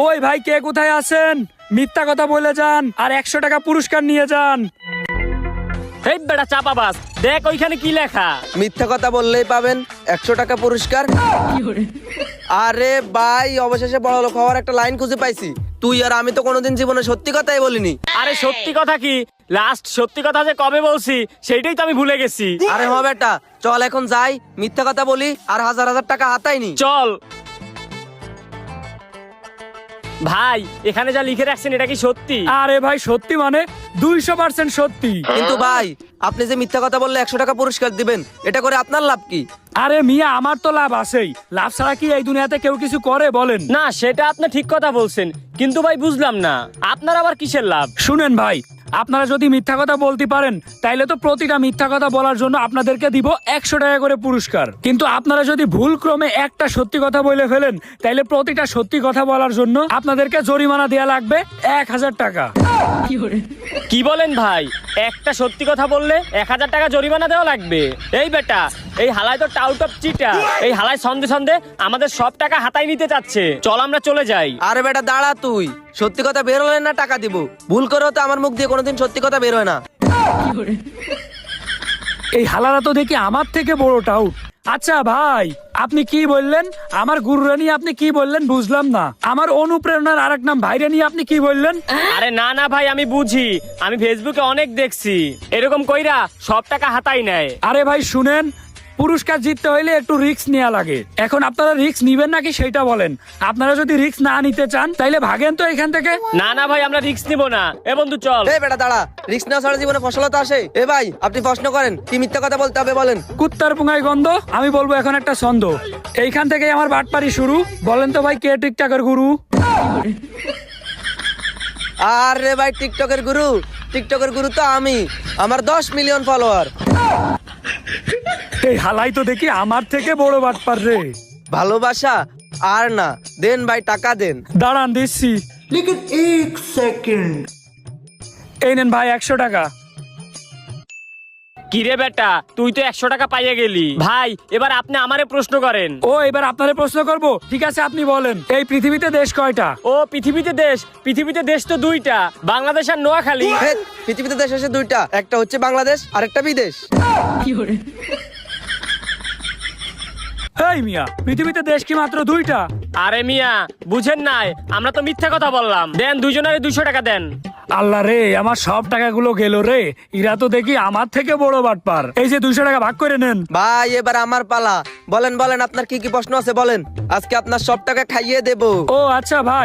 ওই ভাই, কে কোথায় আছেন? মিথ্যা কথা বলে যান আর 100 টাকা পুরস্কার নিয়ে যান। এই বেটা চাপাবাজ, দেখ ওইখানে কি লেখা। মিথ্যা কথা বললেই পাবেন 100 টাকা পুরস্কার। আরে ভাই, অবশেষে বড় লোক হওয়ার একটা লাইন খুঁজে পাইছি। তুই আর আমি তো কোনোদিন জীবনে সত্যি কথাই বলিনি। আরে সত্যি কথা কি, লাস্ট সত্যি কথা যে কবে বলছি সেইটাই তো আমি ভুলে গেছি। আরে হ বেটা, চল এখন যাই, মিথ্যা কথা বলি আর হাজার হাজার টাকা হাতাইনি। চল ভাই, এখানে যা লিখে রাখছেন এটা কি সত্যি? আরে ভাই সত্যি মানে 200% সত্যি। কিন্তু ভাই, আপনি যে মিথ্যা কথা বললে 100 টাকা পুরস্কার দিবেন, এটা করে আপনার লাভ কি? আরে মিয়া, আমার তো লাভ আছেই। লাভ ছাড়া কি এই দুনিয়াতে কেউ কিছু করে বলেন? না, সেটা আপনি ঠিক কথা বলছেন, কিন্তু ভাই বুঝলাম না আপনার আবার কিসের লাভ। শুনেন ভাই, আপনারা যদি মিথ্যা কথা বলতে পারেন তাইলে তো প্রতিটা মিথ্যা কথা বলার জন্য আপনাদেরকে দিব 100 টাকা করে পুরস্কার। কিন্তু আপনারা যদি ভুল ক্রমে একটা সত্যি কথা বলে ফেলেন তাইলে প্রতিটা সত্যি কথা বলার জন্য আপনাদেরকে জরিমানা দেয়া লাগবে 1000 টাকা। কি বলেন ভাই, একটা সত্যি কথা বললে 1000 টাকা জরিমানা দেওয়া লাগবে? এই বেটা, এই হালাই তো টাউট অফ চিটা। এই হালাই সন্ধে সন্ধে আমাদের সব টাকা হাতায় নিতে চাচ্ছে। চল আমরা চলে যাই। আরে বেটা দাঁড়া, তুই সত্যি কথা বের হলে না টাকা দিব। ভুল করেও তো আমার মুখ দিয়ে কোনোদিন সত্যি কথা বের হয় না। এই হালারা তো দেখি আমার থেকে বড় টাউট। আচ্ছা ভাই, আপনি কি বললেন? আমার গুরুরা নিয়ে আপনি কি বললেন বুঝলাম না। আমার অনুপ্রেরণার আরেক নাম ভাইরা নিয়ে আপনি কি বললেন? আরে না না ভাই, আমি বুঝি, আমি ফেসবুকে অনেক দেখছি এরকম কইরা সব টাকা হাতাই নেয়। আরে ভাই শুনেন, পুরস্কার জিততে হইলে একটু রিস্ক নেওয়া লাগে। এখন আপনারা রিস্ক নিবেন নাকি সেটা বলেন। আপনারা যদি রিস্ক না নিতে চান তাইলে ভাগেন তো এখান থেকে। না না ভাই, আমরা রিস্ক নিব না। এ বন্ধু চল। এই বেটা দাঁড়া, রিস্ক না ছাড়া জীবনে ফসলতা আসে? এ ভাই, আপনি প্রশ্ন করেন, কি মিথ্যা কথা বলতে হবে বলেন। কুত্তার পুঙ্গায় গন্ধ। আমি বলবো এখন একটা ছন্দ। এইখান থেকে আমার বাটপারি শুরু। বলেন তো ভাই, কে টিকটকের গুরু? আরে ভাই, টিকটকের গুরু? টিকটকের গুরু তো আমি। আমার 10 মিলিয়ন ফলোয়ার। এই হালাই তো দেখি আমার থেকে বড় বাটপার রে। ভালোবাসা আর না, দেন ভাই, টাকা দেন। দাঁড়ান দিচ্ছি। এই নেন ভাই 100 টাকা। কিরে বেটা, তুই তো 100 টাকা পাইয়ে গেলি। ভাই, এবার আপনি আমারে প্রশ্ন করেন। ও, এবার আপনারে প্রশ্ন করব। ঠিক আছে, আপনি বলেন, এই পৃথিবীতে দেশ কয়টা? ও পৃথিবীতে দেশ তো দুইটা, বাংলাদেশ আর নোয়াখালী। হে, পৃথিবীতে দেশ আছে দুইটা, একটা হচ্ছে বাংলাদেশ আর একটা বিদেশ। এই মিয়া, পৃথিবীতে দেশ কি মাত্র দুইটা? আরে মিয়া, বুঝেন নাই, আমরা তো মিথ্যা কথা বললাম। দেন দুইজনের 200 টাকা দেন। আল্লাহ রে, আমার সব টাকাগুলো গেল রে। এরা তো দেখি আমার থেকে বড় বাটপার। এই যে 200 টাকা ভাগ করে নেন। ভাই, এবার আমার পালা। বলেন বলেন, আপনার কি কি প্রশ্ন আছে বলেন, আজকে আপনার সব টাকা খাইয়ে দেবো। ও আচ্ছা ভাই,